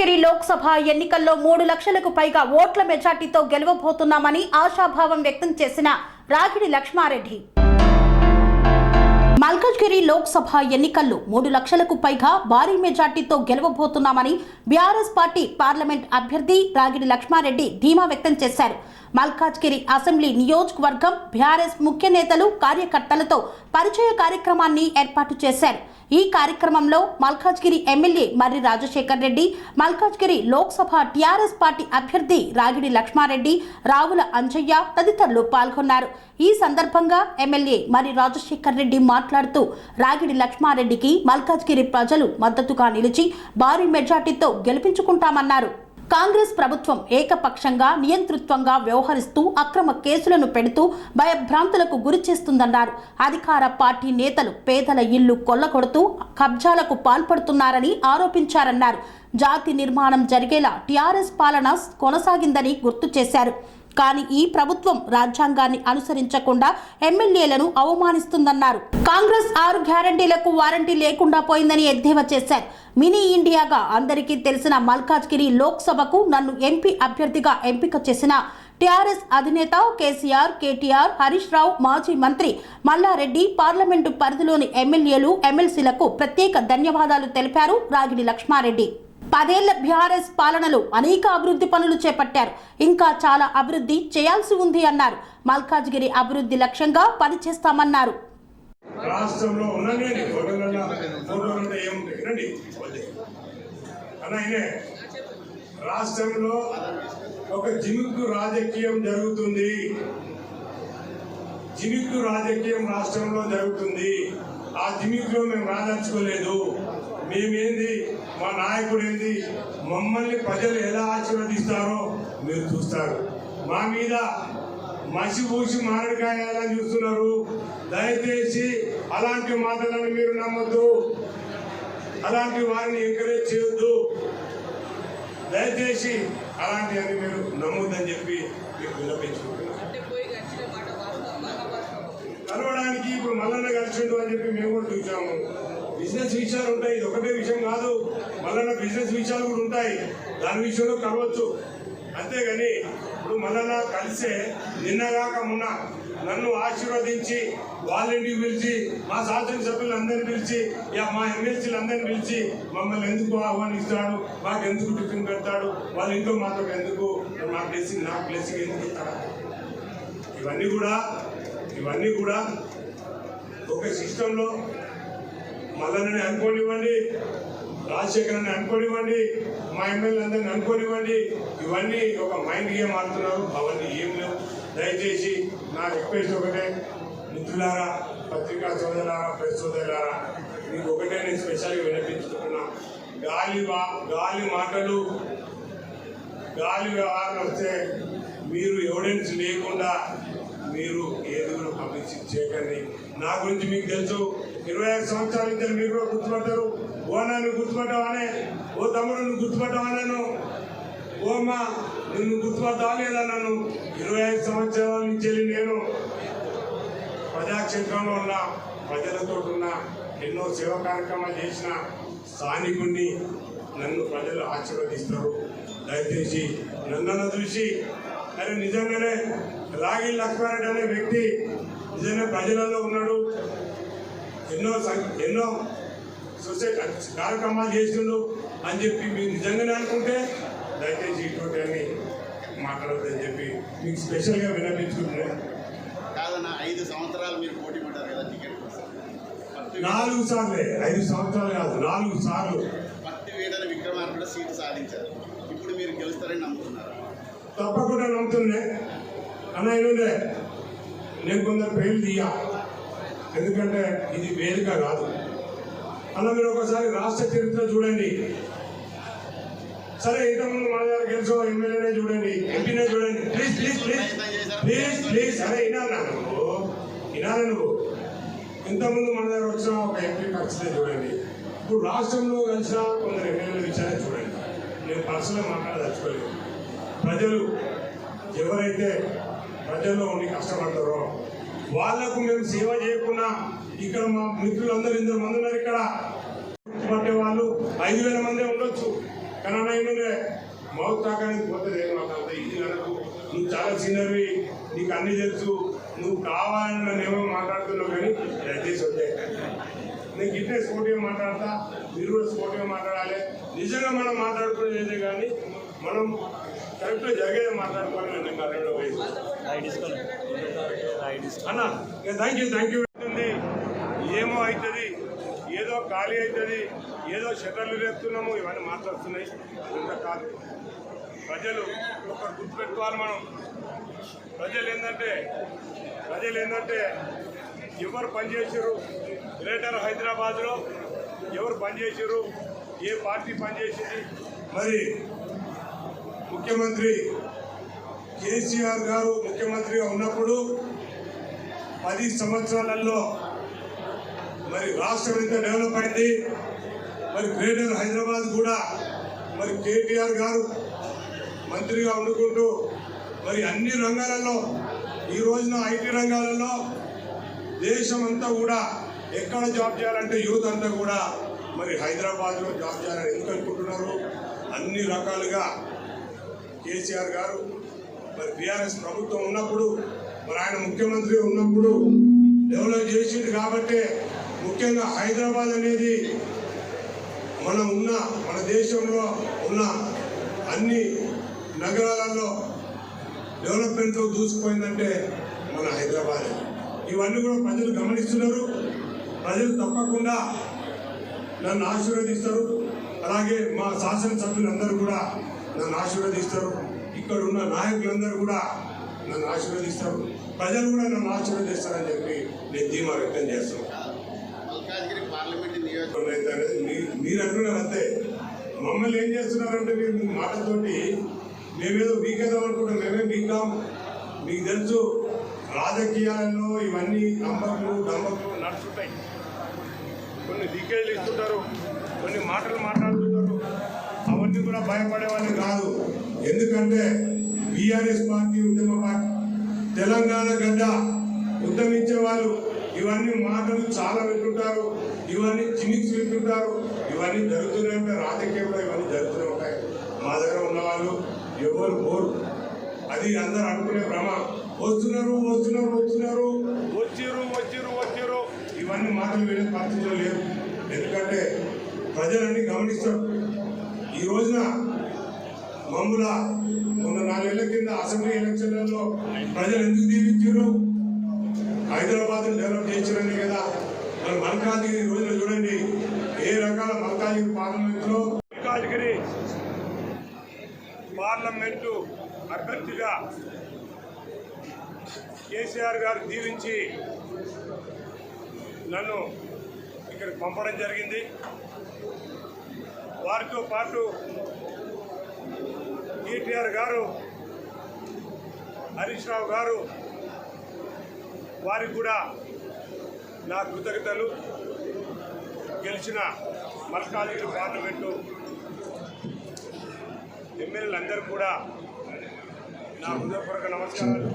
మల్కాజ్గిరి లోక్సభ ఎన్నికల్లో 3 లక్షలకు పైగా ఓట్ల మెజార్టీతో గెలవబోతున్నామని ఆశాభావం వ్యక్తం చేసిన రాగిడి లక్ష్మారెడ్డి. మల్కాజ్గిరి లోక్సభ ఎన్నికల్లో 3 లక్షలకు పైగా భారీ మెజార్టీతో గెలవబోతున్నామని బీఆర్ఎస్ పార్టీ పార్లమెంట్ అభ్యర్థి రాగిడి లక్ష్మారెడ్డి ధీమా వ్యక్తం చేశారు. మల్కాజ్గిరి అసెంబ్లీ నియోజకవర్గం బీఆర్ఎస్ ముఖ్య నేతలు కార్యకర్తలతో పరిచయ కార్యక్రమాన్ని ఏర్పాటు చేశారు. ఈ కార్యక్రమంలో మల్కాజ్గిరి ఎమ్మెల్యే మర్రి రాజశేఖర్ రెడ్డి, మల్కాజ్గిరి లోక్సభ టీఆర్ఎస్ పార్టీ అభ్యర్థి రాగిడి లక్ష్మారెడ్డి, రావుల అంజయ్య తదితరులు పాల్గొన్నారు. ఈ సందర్భంగా ఎమ్మెల్యే మర్రి రాజశేఖర్ రెడ్డి మాట్లాడుతూ రాగిడి లక్ష్మారెడ్డికి మల్కాజ్గిరి ప్రజలు మద్దతుగా నిలిచి భారీ మెజార్టీతో గెలిపించుకుంటామన్నారు. కాంగ్రెస్ ప్రభుత్వం ఏకపక్షంగా నియంతృత్వంగా వ్యవహరిస్తూ అక్రమ కేసులను పెడుతూ భయభ్రాంతులకు గురి చేస్తుందన్నారు. అధికార పార్టీ నేతలు పేదల ఇళ్లు కొల్లగొడుతూ కబ్జాలకు పాల్పడుతున్నారని ఆరోపించారన్నారు. జాతి నిర్మాణం జరిగేలా టీఆర్ఎస్ పాలన కొనసాగిందని గుర్తు చేశారు. కానీ ఈ ప్రభుత్వం రాజ్యాంగాన్ని అనుసరించకుండా ఎమ్మెల్యేలను అవమానిస్తుందన్నారు. కాంగ్రెస్ 6 గ్యారంటీలకు వారంటీ లేకుండా పోయిందని ఎద్దేవా చేశారు. మినీ ఇండియాగా అందరికీ తెలిసిన మల్కాజ్గిరి లోక్సభకు నన్ను ఎంపీ అభ్యర్థిగా ఎంపిక చేసిన టీఆర్ఎస్ అధినేత కేసీఆర్, కేటీఆర్, హరీష్ రావు, మాజీ మంత్రి మల్లారెడ్డి, పార్లమెంటు పరిధిలోని ఎమ్మెల్యేలు, ఎమ్మెల్సీలకు ప్రత్యేక ధన్యవాదాలు తెలిపారు రాగిడి లక్ష్మారెడ్డి. 10 ఏళ్ల బీఆర్ఎస్ పాలనలో అనేక అభివృద్ధి పనులు చేపట్టారు. ఇంకా చాలా అభివృద్ధి చేయాల్సి ఉంది అన్నారు. మల్కాజ్గిరి అభివృద్ధి లక్ష్యంగా పనిచేస్తామన్నారు. రాష్ట్రంలో రాష్ట్రంలో ఒక జిమిక్కు రాజకీయం జరుగుతుంది. జిమిక్కు రాజకీయం రాష్ట్రంలో జరుగుతుంది. ఆ జిమిక్లో మేము రాదలుచుకోలేదు. మేమేంది, మా నాయకుడు ఏంది, మమ్మల్ని ప్రజలు ఎలా ఆశీర్వదిస్తారో మీరు చూస్తారు. మా మీద మసిపూసి మామిడికాయాలని చూస్తున్నారు. దయచేసి అలాంటి మాటలను మీరు నమ్మద్దు. అలాంటి వారిని ఎంకరేజ్ చేయొద్దు. దయచేసి అలాంటివన్నీ మీరు నమ్మొద్దని చెప్పి మీకు విన్నపించుకుంటున్నాను. కలవడానికి ఇప్పుడు మల్లన్న కలిసిండు అని చెప్పి మేము కూడా చూసాము. బిజినెస్ విషయాలు ఉంటాయి, ఇది ఒకటే విషయం కాదు. మల్లన్న బిజినెస్ విషయాలు కూడా ఉంటాయి, దాని విషయంలో కలవచ్చు. అంతేగాని ఇప్పుడు మల్లన్న కలిసే నిన్నగాక మొన్న నన్ను ఆశీర్వదించి వాళ్ళింటికి పిలిచి, మా శాసనసభ్యులు అందరినీ పిలిచి, మా ఎమ్మెల్సీలు అందరినీ పిలిచి మమ్మల్ని ఎందుకు ఆహ్వానిస్తాడు, మాకు ఎందుకు టిఫిన్ పెడతాడు, వాళ్ళ ఇంట్లో మాతో ఎందుకు, నా బ్లెస్సింగ్ ఎందుకు ఇస్తాడు. ఇవన్నీ కూడా ఒక సిస్టంలో మల్లన్నని అనుకోనివ్వండి, రాజశేఖర్ని అనుకోనివ్వండి, మా ఎమ్మెల్యే అందరిని అనుకోనివ్వండి, ఇవన్నీ ఒక మైండ్ గేమ్ ఆడుతున్నారు. అవన్నీ ఏం లేవు. దయచేసి నా రిక్వెస్ట్ ఒకటే, మిత్రులారా, పత్రికా సోదరులారా, ప్రెస్ సోదరులారా, మీకు ఒకటే నేను స్పెషల్గా వినిపించుకుంటున్నా. గాలి మాటలు, గాలి వ్యవహారం వస్తే మీరు ఎవిడెన్స్ లేకుండా మీరు ఏది కూడా పబ్లిసిటీ చేయకండి. నా గురించి మీకు తెలుసు. 25 సంవత్సరాల నుంచి మీరు కూడా గుర్తుపట్టారు. ఓ నన్ను గుర్తుపట్టావనే, ఓ తమ్ముడు నువ్వు గుర్తుపట్టావన్నాను, ఓ అమ్మ నిన్ను గుర్తుపట్టావా లేదా నన్ను. 25 సంవత్సరాల నుంచి నేను ప్రజాక్షేత్రంలో ఉన్న, ప్రజలతో ఉన్న, ఎన్నో సేవా కార్యక్రమాలు చేసిన స్థానికుడిని. నన్ను ప్రజలు ఆశీర్వదిస్తారు. దయచేసి నన్ను చూసి అరే నిజంగానే రాగిడి లక్ష్మారెడ్డి అనే వ్యక్తి నిజంగా ప్రజలలో ఉన్నాడు, ఎన్నో సొసైటీ కార్యక్రమాలు చేసిండు అని చెప్పి మీరు నిజంగానే అనుకుంటే దయచేసి ఇటువంటి అని మాట్లాడొద్దని చెప్పి మీకు స్పెషల్గా వినిపించుకుంటున్నాను. కాదన్నా 5 సంవత్సరాలు మీరు పోటీ పడ్డారు కదా టికెట్ కోసం. 4 సార్లే, 5 సంవత్సరాలు కాదు, 4 సార్లు. పత్తి వీడని విక్రమార్కుడు సీటు సాధించారు. ఇప్పుడు మీరు గెలుస్తారని నమ్ముతున్నారు? తప్పకుండా నమ్ముతుండే అన్న. ఏంటంటే నేను కొందరు పేర్లు తీయా, ఎందుకంటే ఇది వేదిక కాదు అన్న. మీరు ఒకసారి రాష్ట్ర చరిత్ర చూడండి. సరే, ఇంతకుముందు మన దగ్గర గెలిచో ఎమ్మెల్యేనే చూడండి, ఎంపీనే చూడండి. Please please please please please సరే వినాలి నువ్వు. ఇంతకుముందు మన దగ్గర వచ్చిన ఒక ఎంపీ పరిస్థితి చూడండి. ఇప్పుడు రాష్ట్రంలో కలిసిన కొందరు ఎమ్మెల్యేల విషయాన్ని చూడండి. నేను పర్సనల్గా మాట్లాడదలుచుకోలేదు. ప్రజలు ఎవరైతే ప్రజల్లో ఉండి కష్టపడతారో వాళ్లకు మేము సేవ చేయకుండా, ఇక్కడ మా మిత్రులందరూ 2 మంది ఉన్నారు. ఇక్కడ పట్టే వాళ్ళు 5,000 మందే ఉండొచ్చు. కానీ ఏంటంటే మౌత్ తాకానికి పోతుంది మాకు అంత ఇది అనకు, నువ్వు చాలా సీనియర్వి, నీకు అన్ని తెలుసు, నువ్వు కావాలని నన్ను ఏమో మాట్లాడుతున్నావు, కానీ దయచేసి వద్దే. నేను ఇట్టే స్పోర్టివ్గా మాట్లాడతా, మీరు కూడా స్పోర్టివ్గా మాట్లాడాలి. నిజంగా మనం మాట్లాడుకునేదే కానీ మనం కరెక్ట్గా జరిగేదే మాట్లాడుకోవాలి. నేను కరెక్ట్గా వయసు అన్న థ్యాంక్ యూ. ఏమో అవుతుంది, ఏదో ఖాళీ అవుతుంది, ఏదో షటర్లు రేపుతున్నాము, ఇవన్నీ మాట్లాడుతున్నాయి. ఇంత కాదు, ప్రజలు ఒకరు గుర్తుపెట్టుకోవాలి. మనం ప్రజలు ఏంటంటే ఎవరు పనిచేసారు గ్రేటర్ హైదరాబాద్లో, ఎవరు పనిచేసారు, ఏ పార్టీ పనిచేసింది. మరి ముఖ్యమంత్రి కేసీఆర్ గారు ముఖ్యమంత్రిగా ఉన్నప్పుడు 10 సంవత్సరాలలో మరి రాష్ట్రం ఎంత డెవలప్ అయింది. మరి గ్రేటర్ హైదరాబాద్ కూడా మరి కేటీఆర్ గారు మంత్రిగా వండుకుంటూ మరి అన్ని రంగాలలో ఈ రోజున ఐటీ రంగాలలో దేశం అంతా కూడా ఎక్కడ జాబ్ చేయాలంటే యూత్ అంతా కూడా మరి హైదరాబాద్లో జాబ్ చేయాలని ఎందుకు అనుకుంటున్నారు. అన్ని రకాలుగా కేసీఆర్ గారు మరి బీఆర్ఎస్ ప్రభుత్వం ఉన్నప్పుడు మరి ఆయన ముఖ్యమంత్రి ఉన్నప్పుడు డెవలప్ చేసింది. కాబట్టి ముఖ్యంగా హైదరాబాద్ అనేది మన దేశంలో ఉన్న అన్ని నగరాలలో డెవలప్మెంట్తో దూసుకుపోయిందంటే మన హైదరాబాద్. ఇవన్నీ కూడా ప్రజలు గమనిస్తున్నారు. ప్రజలు తప్పకుండా నన్ను ఆశీర్వదిస్తారు. అలాగే మా శాసనసభ్యులందరూ కూడా నన్ను ఆశీర్వదిస్తారు. ఇక్కడ ఉన్న నాయకులందరూ కూడా నన్ను ఆశీర్వదిస్తారు. ప్రజలు కూడా నన్ను ఆశీర్వదిస్తారని చెప్పి నేను ధీమా వ్యక్తం చేస్తాను. మల్కాజ్గిరి పార్లమెంట్ నియోజకవర్గం మీరు అంటున్నారు అంతే. మమ్మల్ని ఏం చేస్తున్నారంటే మీరు మాటతోటి మేమేదో వీకేద్దాం అనుకుంటాం. మేమేం వీకాం. మీకు తెలుసు రాజకీయాలలో ఇవన్నీ నమ్మకలు నడుస్తుంటాయి. కొన్ని లీకేజ్లు ఇస్తుంటారు, కొన్ని మాటలు మాట్లాడుతుంటారు. అవన్నీ కూడా భయపడే వాళ్ళు కాదు. ఎందుకంటే బీఆర్ఎస్ పార్టీ ఉద్యమ పార్టీ, తెలంగాణ గడ్డ ఉద్యమించే వాళ్ళు ఇవన్నీ మాటలు చాలా వింటుంటారు, ఇవన్నీ జిమిక్స్ వింటుంటారు. ఇవన్నీ జరుగుతూనే ఉంటాయి. రాజకీయంలో ఇవన్నీ జరుగుతూనే ఉంటాయి. మా దగ్గర ఉన్న వాళ్ళు ఎవరు పోరు. అది అందరూ అనుకునే భ్రమ. వస్తున్నారు ఇవన్నీ మాటలు వినే పరిస్థితిలో లేరు. ఎందుకంటే ప్రజలన్నీ గమనిస్తారు. ఈ రోజున మొన్న 4 ఏళ్ల కింద అసెంబ్లీ ఎలక్షన్లలో ప్రజలు ఎందుకు దీవించారు? హైదరాబాద్ డెవలప్ చేయించారని కదా. మరి మల్కాజ్గిరి రోజున చూడండి ఏ రకాల మల్కాజ్గిరి పార్లమెంటు అభ్యర్థిగా కేసీఆర్ గారు దీవించి నన్ను ఇక్కడికి పంపడం జరిగింది. వారితో పాటు కేటీఆర్ గారు, హరీష్ రావు గారు, వారికి కూడా నా కృతజ్ఞతలు. గెలిచిన మల్కాజ్గిరి పార్లమెంటు ఎమ్మెల్యేలందరూ కూడా నా హృదయపూర్వక నమస్కారాలు.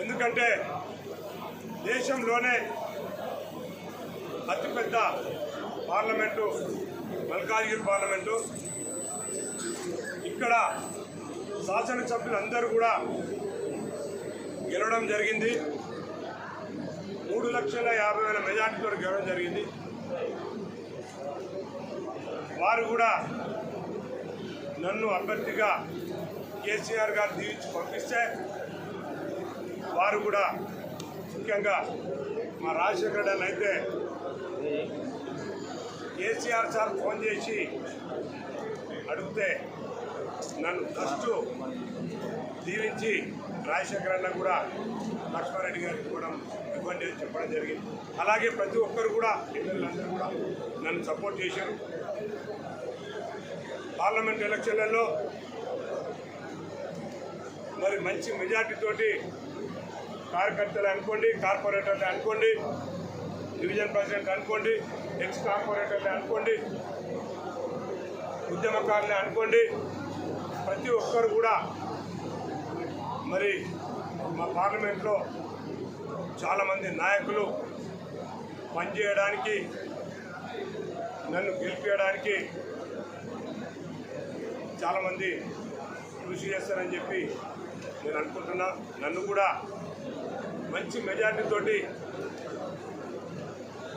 ఎందుకంటే దేశంలోనే అతిపెద్ద పార్లమెంటు మల్కాజ్గిరి పార్లమెంటు. ఇక్కడ శాసనసభ్యులందరూ కూడా గెలవడం జరిగింది. 3,50,000 మెజార్టీతో గెలవడం జరిగింది. వారు కూడా నన్ను అభ్యర్థిగా కేసీఆర్ గారు దీవించి పంపిస్తే వారు కూడా ముఖ్యంగా మా రాజశేఖర రెడ్డి అయితే కేసీఆర్ సార్ ఫోన్ చేసి అడిగితే నన్ను ఫస్ట్ దీవించి రాజశేఖర అన్న కూడా లక్ష్మారెడ్డి గారికి కూడా ఇవ్వండి అని చెప్పడం జరిగింది. అలాగే ప్రతి ఒక్కరు కూడా ఎమ్మెల్యేలందరూ కూడా నన్ను సపోర్ట్ చేశారు. పార్లమెంట్ ఎలక్షన్లలో మరి మంచి మెజార్టీతోటి కార్యకర్తలు అనుకోండి, కార్పొరేటర్లు అనుకోండి, డివిజన్ ప్రెసిడెంట్ అనుకోండి, ఎక్స్ కార్పొరేటర్లు అనుకోండి, ఉద్యమకారులు అనుకోండి, ప్రతి ఒక్కరు కూడా మరి మా పార్లమెంట్లో చాలామంది నాయకులు పనిచేయడానికి, నన్ను గెలిపించడానికి చాలామంది కృషి చేస్తారని చెప్పి నేను అనుకుంటున్నా. నన్ను కూడా మంచి మెజార్టీతోటి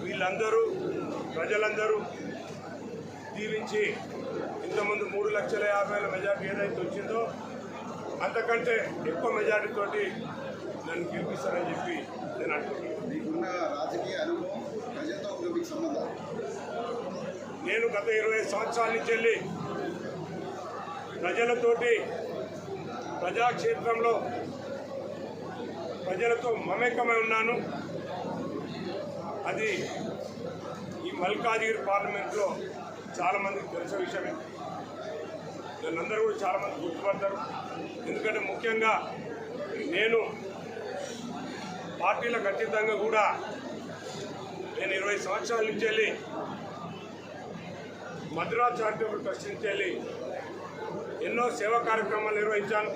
వీళ్ళందరూ ప్రజలందరూ దీవించి ఇంతకుముందు 3,50,000 మెజార్టీ ఏదైతే వచ్చిందో అంతకంటే ఎక్కువ మెజార్టీతోటి నన్ను గెలిపిస్తారని చెప్పి నేను అనుకుంటున్నాను. మీకున్న రాజకీయ అనుభవం ప్రజలతో ఉన్న మీకు సంబంధం? నేను గత 20 సంవత్సరాల నుంచి వెళ్ళి ప్రజలతోటి ప్రజాక్షేత్రంలో ప్రజలతో మమేకమై ఉన్నాను. అది ఈ మల్కాజిగిరి పార్లమెంట్లో చాలామందికి తెలిసిన విషయమే. నన్నందరూ కూడా చాలామంది గుర్తుపడతారు. ఎందుకంటే ముఖ్యంగా నేను పార్టీలకు అతీతంగా కూడా నేను 20 సంవత్సరాల నుంచి వెళ్ళి మధురా చారిటబుల్ ట్రస్ట్ నుంచి వెళ్ళి ఎన్నో సేవా కార్యక్రమాలు నిర్వహించాను.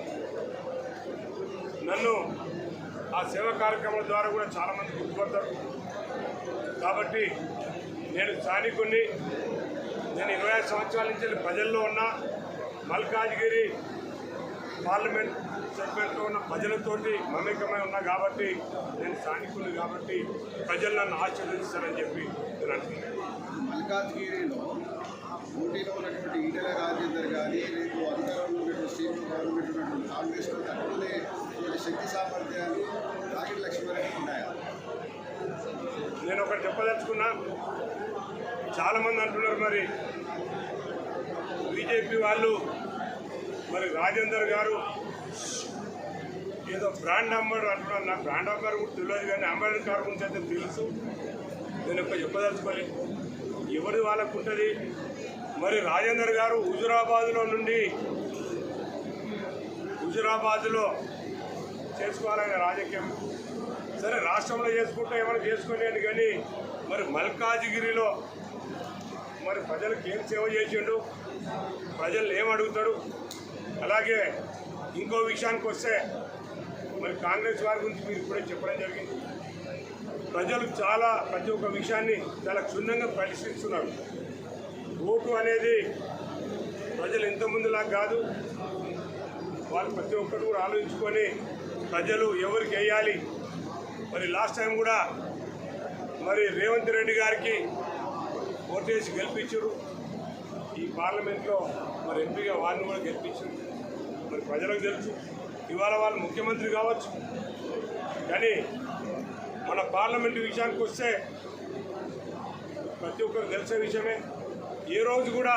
నన్ను ఆ సేవా కార్యక్రమాల ద్వారా కూడా చాలామంది గుర్తుపడతారు. కాబట్టి నేను స్థానికుడిని. నేను 25 సంవత్సరాల నుంచి ప్రజల్లో ఉన్న మల్కాజ్గిరి పార్లమెంట్ సెగ్మెంట్లో ఉన్న ప్రజలతోటి మమేకమై ఉన్నా కాబట్టి నేను స్థానికుడిని కాబట్టి ప్రజలు నన్ను ఆశీర్వదిస్తారని చెప్పి నేను అంటున్నాను. మల్కాజ్గిరిలో పోటీలో ఉన్నటువంటి ఈటెల రాజేందర్ కానీ రేపు అధికారంలో ఉన్నటువంటి స్టేట్ గవర్నమెంట్ ఉన్నటువంటి కాంగ్రెస్లో తట్టుకునే శక్తి సామర్థ్యాలు రాగిడి లక్ష్మారెడ్డికి ఉన్నాయా? నేను ఒకటి చెప్పదలుచుకున్నా. చాలామంది అంటున్నారు మరి బీజేపీ వాళ్ళు మరి రాజేందర్ గారు ఏదో బ్రాండ్ అంబాసిడర్ అంటున్నారు. నాకు బ్రాండ్ అంబాసిడర్ కూడా తెలియదు, కానీ అంబాసిడర్ గారి గురించి అయితే తెలుసు. నేను ఒక చెప్పదలుచుకోలేదు. ఎవరి వాళ్ళకు ఉంటుంది. మరి రాజేందర్ గారు హుజురాబాద్లో చేసుకోవాలనే రాజకీయం సరే రాష్ట్రంలో చేసుకుంటే ఏమైనా చేసుకోలేను, కానీ మరి మల్కాజిగిరిలో మరి ప్రజలకు ఏం సేవ చేసిండు, ప్రజలు ఏం అడుగుతాడు. అలాగే ఇంకో విషయానికి వస్తే మరి కాంగ్రెస్ వారి గురించి మీరు ఇప్పుడే చెప్పడం జరిగింది. ప్రజలు ప్రతి ఒక్క విషయాన్ని చాలా క్షుణ్ణంగా పరిశీలిస్తున్నారు. ఓటు అనేది ప్రజలు ఇంతకుముందులా కాదు. వాళ్ళు ప్రతి ఒక్కరు కూడా ఆలోచించుకొని ప్రజలు ఎవరికి వేయాలి. మరి లాస్ట్ టైం కూడా మరి రేవంత్ రెడ్డి గారికి ఓటేసి గెలిపించారు. ఈ పార్లమెంట్లో మరి ఎంపీగా వారిని కూడా గెలిపించారు. మరి ప్రజలకు తెలుసు. ఇవాళ వాళ్ళు ముఖ్యమంత్రి కావచ్చు, కానీ మన పార్లమెంటు విషయానికి వస్తే ప్రతి ఒక్కరు తెలిసే విషయమే. ఏ రోజు కూడా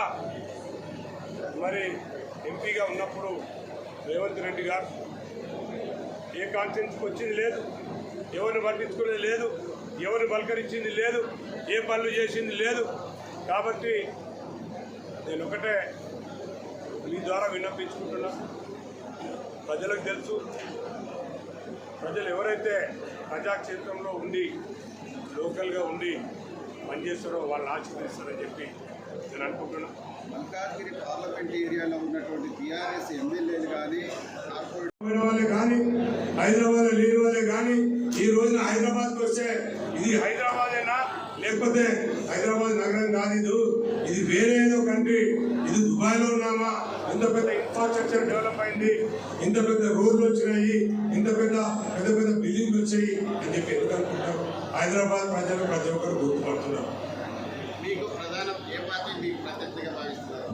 మరి ఎంపీగా ఉన్నప్పుడు రేవంత్ రెడ్డి గారు ఏ కాన్ఫరెన్స్కి వచ్చింది లేదు, ఎవరిని పట్టించుకునేది లేదు, ఎవరిని బలకరించింది లేదు, ఏ పనులు చేసింది లేదు. కాబట్టి నేను ఒకటే మీ ద్వారా విన్నపించుకుంటున్నా. ప్రజలకు తెలుసు. ప్రజలు ఎవరైతే ప్రజాక్షేత్రంలో ఉండి లోకల్గా ఉండి పనిచేస్తారో వాళ్ళని ఆశీర్వదిస్తారని చెప్పి నేను అనుకుంటున్నాను. మల్కాజ్గిరి పార్లమెంట్ ఏరియాలో ఉన్నటువంటి టీఆర్ఎస్ ఎమ్మెల్యేలు కానీ కార్పొరేట్ వాళ్ళే కానీ హైదరాబాద్ లేని వాళ్ళే కానీ ఈ రోజున హైదరాబాద్కి వస్తే ఇది హైదరాబాదేనా లేకపోతే హైదరాబాద్ నగరం కాదు, ఇది వేరే ఏదో కంట్రీ, ఇది దుబాయ్లో ఉన్నామా, ఇంత పెద్ద ఇన్ఫ్రాస్ట్రక్చర్ డెవలప్ అయింది, ఇంత పెద్ద రోడ్లు వచ్చినాయి, ఇంత పెద్ద బిల్డింగ్లు వచ్చాయి అని చెప్పి ఎందుకు అనుకుంటారు. హైదరాబాద్ ప్రజలు ప్రతి ఒక్కరు గుర్తుపడుతున్నారు. మీకు ప్రధాన ఏ పార్టీ మీకు ప్రత్యర్థిగా భావిస్తున్నారు?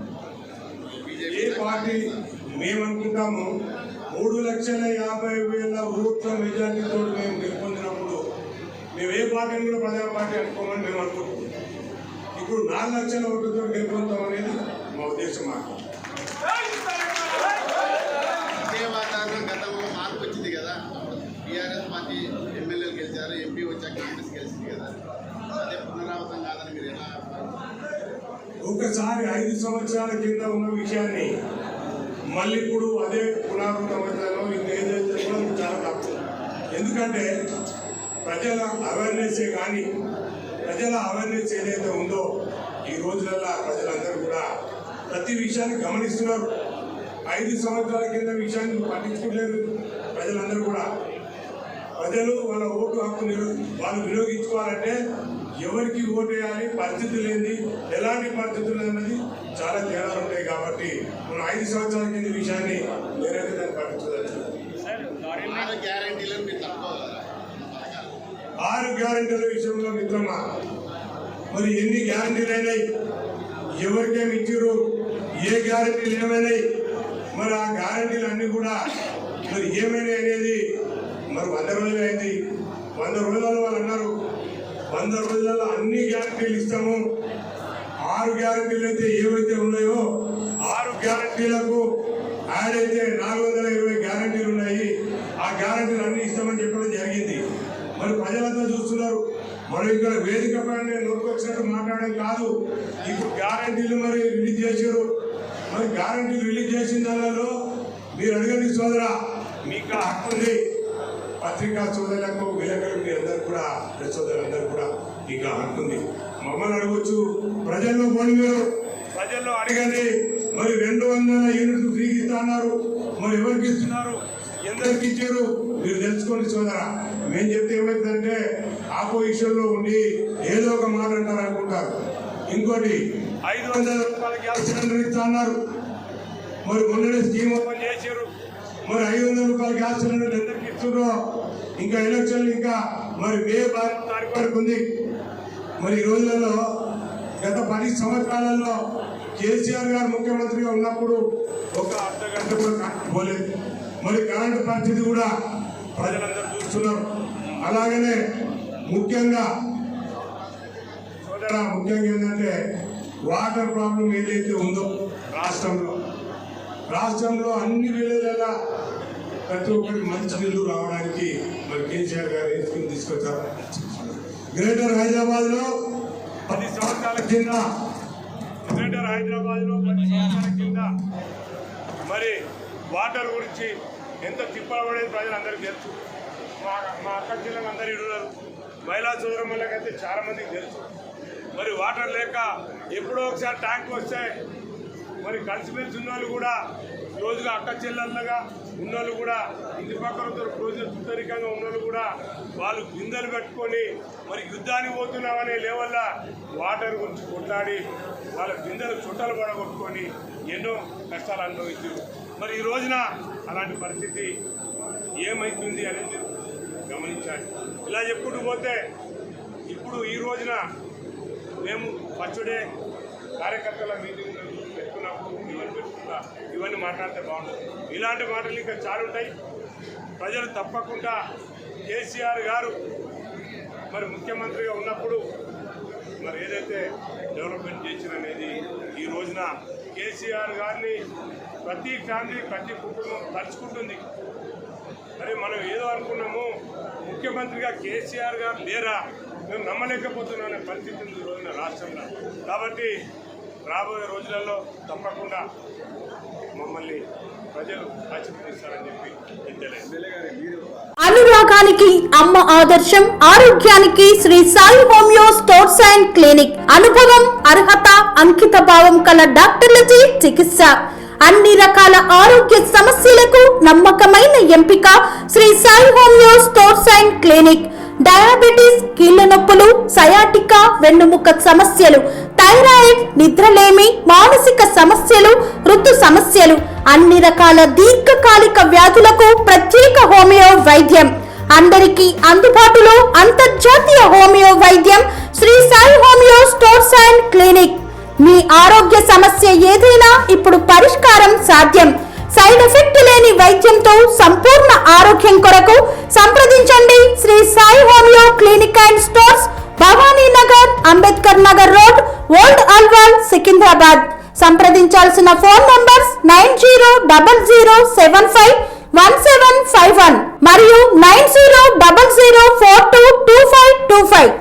ఏ పార్టీ మేమనుకుంటాము 3,50,000 ఓట్ల మెజార్టీతో మేము గెలుపొందినప్పుడు మేము ఏ పార్టీని కూడా ప్రధాన పార్టీ అనుకోమని మేము అనుకుంటున్నాం. ఇప్పుడు 4 లక్షల ఓట్లతో గెలుపొందాం అనేది మా ఉద్దేశం. మాకు ఇదే వాతావరణం గతంలో మార్పు వచ్చింది కదా. టీఆర్ఎస్ పార్టీ ఎమ్మెల్యేలు గెలిచారు, ఎంపీ వచ్చాక కాంగ్రెస్ గెలిచింది కదా. అదే పునరావృతం కాదని మీరు ఎలా? ఒకసారి 5 సంవత్సరాల కింద ఉన్న విషయాన్ని మళ్ళీ ఇప్పుడు అదే పునరావృతం అవుతారో ఇంకేదైతే కూడా చాలా తప్పు. ఎందుకంటే ప్రజల అవేర్నెస్ ఏదైతే ఉందో ఈ రోజులలో ప్రజలందరూ కూడా ప్రతి విషయాన్ని గమనిస్తున్నారు. 5 సంవత్సరాల కింద విషయాన్ని పట్టించుకోలేదు ప్రజలందరూ కూడా. ప్రజలు వాళ్ళ ఓటు హక్కు వాళ్ళు వినియోగించుకోవాలంటే ఎవరికి ఓటేయాలి, పరిస్థితులు ఏంది, ఎలాంటి పరిస్థితులు అన్నది చాలా తేడాలు ఉంటాయి. కాబట్టి మనం 5 సంవత్సరాల కింద విషయాన్ని నేనైతే దాన్ని పట్టించదచ్చు. 6 గ్యారెంటీల విషయంలో మిత్రమా, మరి ఎన్ని గ్యారెంటీలు అయినాయి, ఎవరికేమి ఇచ్చారు, ఏ గ్యారెంటీలు ఏమైనాయి, మరి ఆ గ్యారెంటీలు అన్ని కూడా మరి ఏమైనాయి అనేది మరి 100 రోజులు అయింది. 100 రోజులలో వాళ్ళు అన్నారు 100 రోజులలో అన్ని గ్యారెంటీలు ఇస్తాము. 6 గ్యారెంటీలు అయితే ఏవైతే ఉన్నాయో 6 గ్యారెంటీలకు యాడ్ అయితే 420 గ్యారెంటీలు ఉన్నాయి. ఆ గ్యారెంటీలు అన్ని ఇస్తామని చెప్పడం జరిగింది. మరి ప్రజలంతా చూస్తున్నారు. మనం ఇక్కడ వేదిక పైన నోటుకు వచ్చినట్టు మాట్లాడడం కాదు. ఇప్పుడు గ్యారెంటీలు మరి రిలీజ్ చేశారు. మరి గ్యారెంటీలు రిలీజ్ చేసిన దానిలో మీరు అడగండి సోదరా, మీకు హక్కు ఉంది. పత్రికా సోదరులకు, విలేకరులకు, మీ అందరు కూడా, ప్రెస్ సోదరులందరూ కూడా మీకు హక్కు ఉంది. మమ్మల్ని అడగవచ్చు, ప్రజల్లో పోనీ, మీరు ప్రజల్లో అడగండి. మరి 200 యూనిట్లు ఫ్రీకి ఇస్తా అన్నారు. మరి ఎవరికి ఇస్తున్నారు, ఎందరికి ఇచ్చారు, మీరు తెలుసుకోండి సోదరా. మేము చెప్తే ఏమైందంటే ఆపోజిషన్ లో ఉండి ఏదో ఒక మాట అంటారు అనుకుంటారు. ఇంకోటి 500 రూపాయల గ్యాస్ సిలిండర్ ఇస్తా అన్నారు. మరి మొన్ననే స్కీమ్ ఓపెన్ చేశారు. మరి 500 రూపాయల గ్యాస్ సిలిండర్ ఎందరికి ఇస్తున్నారో, ఇంకా ఎలక్షన్లు ఇంకా మరి మే 12 తారీఖు వరకు ఉంది. మరి ఈ రోజులలో గత 10 సంవత్సరాలలో కేసీఆర్ గారు ముఖ్యమంత్రిగా ఉన్నప్పుడు ఒక అర్ధగంట కూడా కరెంట్ పోలేదు. మరి కరెంటు పరిస్థితి కూడా ప్రజలందరూ చూస్తున్నారు. అలాగనే ముఖ్యంగా ఏంటంటే వాటర్ ప్రాబ్లం ఏదైతే ఉందో రాష్ట్రంలో అన్ని విలేజ్లలో ప్రతి ఒక్కరికి మంచి నీళ్లు రావడానికి మరి కేసీఆర్ గారు ఏ స్కీమ్ తీసుకొచ్చారు. గ్రేటర్ హైదరాబాద్ లో 10 సంవత్సరాల కింద మరి వాటర్ గురించి ఎంత తిప్పబడేది ప్రజలందరికీ తెలుసు. మా అక్క జిల్లాకు అందరూ ఇడున్నారు. మహిళా సోదరులకైతే చాలా మందికి తెలుసు. మరి వాటర్ లేక ఎప్పుడో ఒకసారి ట్యాంక్ వస్తే మరి కలిసిమెలిసి ఉన్నోళ్ళు కూడా రోజుగా అక్క చెల్లెళ్ళగా ఉన్నోళ్ళు కూడా ఇంటి పక్కన రోజులు సుతరికంగా ఉన్నోళ్ళు కూడా వాళ్ళు బిందెలు పెట్టుకొని మరి యుద్ధానికి పోతున్నామనే లేవల్ల వాటర్ గురించి కొట్లాడి వాళ్ళ బిందెలు చుట్టలు పడగొట్టుకొని ఎన్నో కష్టాలు అనుభవించారు. మరి ఈ రోజున అలాంటి పరిస్థితి ఏమైతుంది అనేది గమనించాలి. ఇలా చెప్పుకుంటూ పోతే ఇప్పుడు ఈ రోజున మేము ఫస్ట్ డే కార్యకర్తల మీటింగ్ పెట్టుకున్నప్పుడు ఇవన్నీ మాట్లాడితే బాగుంటుంది. ఇలాంటి మాటలు ఇంకా చాలా ఉంటాయి. ప్రజలు తప్పకుండా కేసీఆర్ గారు మరి ముఖ్యమంత్రిగా ఉన్నప్పుడు మరి ఏదైతే డెవలప్మెంట్ చేసిననేది ఈ రోజున కేసీఆర్ గారిని ప్రతి ఫ్యామిలీ, ప్రతి కుటుంబం తలుచుకుంటుంది. మరి మనం ఏదో అనుకున్నాము, ముఖ్యమంత్రిగా కేసీఆర్ గారు లేరా, మేము నమ్మలేకపోతున్నాం అనే పరిస్థితి ఉంది ఈ రోజున రాష్ట్రంలో. కాబట్టి రాబోయే రోజులలో తప్పకుండా మమ్మల్ని ప్రజలు ఆశీర్వదిస్తారని చెప్పి తెలియదు. అనురాగానికి అమ్మ ఆదర్శం, ఆరోగ్యానికి Sri Sai homeo stores and clinic. అనుభవం, అర్హత, అంకిత భావం కల డాక్టర్లచే చికిత్స. అన్ని రకాల ఆరోగ్య సమస్యలకు నమ్మకమైన ఎంపిక Sri Sai homeo stores and clinic. Diabetes, కీళ్ల నొప్పులు, సయాటికా, వెన్నుముక సమస్యలు, థైరాయిడ్, నిద్రలేమి, మానసిక సమస్యలు, ఋతు సమస్యలు, అన్ని రకాల దీర్ఘకాలిక వ్యాధులకు ప్రత్యేక హోమియో వైద్యం. అందరికీ అందుబాటులో అంతర్జాతీయ హోమియో వైద్యం Shri Sai homeo stores and clinic. మీ ఆరోగ్య సమస్య ఏదైనా ఇప్పుడు పరిష్కారం సాధ్యం. సైడ్ ఎఫెక్ట్ లేని వైద్యంతో సంపూర్ణ ఆరోగ్యం కొరకు సంప్రదించండి Shri Sai homeo clinic and stores, Bhavani Nagar, Ambedkar Nagar road, old Alwal, Secunderabad. సంప్రదించాల్సిన ఫోన్ నంబర్స్ 9000751751 మరియు 9000422525.